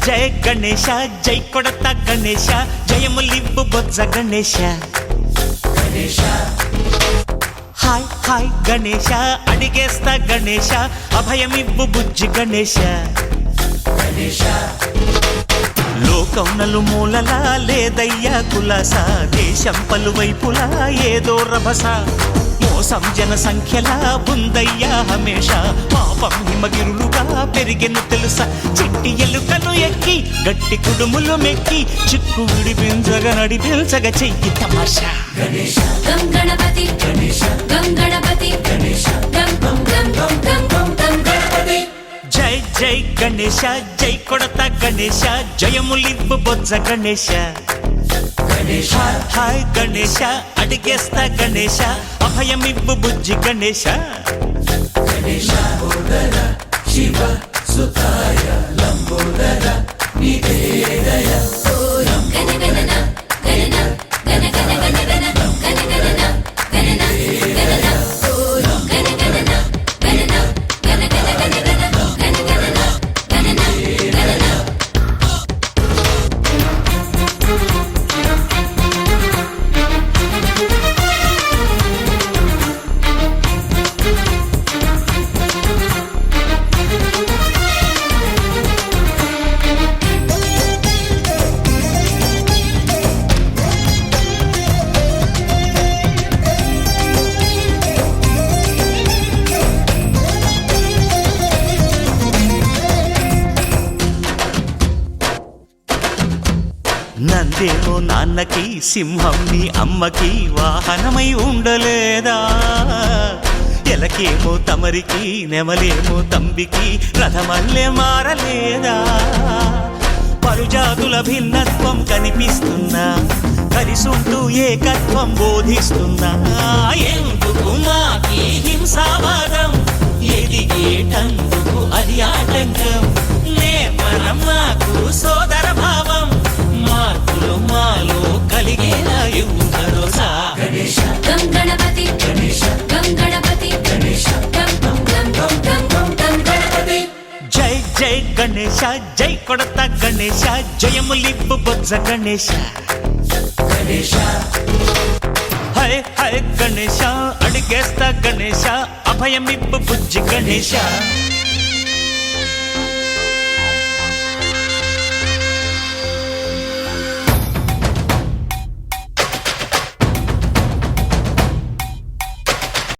జయ గణేశ జై కొడత గణేశ జయములివ్వు బొజ్జ Ganesha hi hi Ganesha అడిగేస్తా Ganesha అభయమివ్వు బుజ్జి గణేశ లోకం నలుమూలలా లేదయ్యా కులాస దేశం పలువైపులా ఏదో రభస మోసం జన సంఖ్యలా ఉందయ్యా హమేష పాపం హిమగిరులుగా పెరిగిన తెలుసా చిట్టి ఎలుకలు ఎక్కి గట్టి కుడుములు మెక్కి చిక్కు విడిపించగా నడిపించగా చెయ్యి తమాషా గం గణపతి గం గణపతి గం గం గం గం గం గం గం గణపతి జై జై గణేశ జై కొడత గణేశ జయములివ్వు బొజ్జ గణేశ హాయ్ గణేశ అడిగేస్తా గణేశ అభయమివ్వు బుజ్జి గణేశ శివ సుతాయ లంబోదర నివేదయ గణ గణన గణన గణ గణ గణ గణ గణ గణన గణన గణన గణ గణన గణన గణ గణ గణ గణ గణ గణన గణన గణన నందేమో నాన్నకి సింహం నీ అమ్మకి వాహనమై ఉండలేదా ఎలకేమో తమరికి నెమలేమో తంబికి రథమల్లే మారలేదా పలుజాతుల భిన్నత్వం కనిపిస్తున్నా కలిసుంటూ ఏకత్వం బోధిస్తున్నా ఎందుకు మాకి హింసావాదం ఎదిగేటందుకు అది ఆటంకం నేపరం మాకు సోదర భావం మార్పులు మాలో కలిగేలా ఇవ్వు భరోసా గం గణపతి గం గణపతి గం గం గం గం గం గం గం గణపతి జై జై గణేశ జై కొడత గణేశ జయములివ్వు బొజ్జ గణేశ హై హై గణేశ అడిగేస్తా గణేశ అభయమివ్వు బుజ్జి గణేశ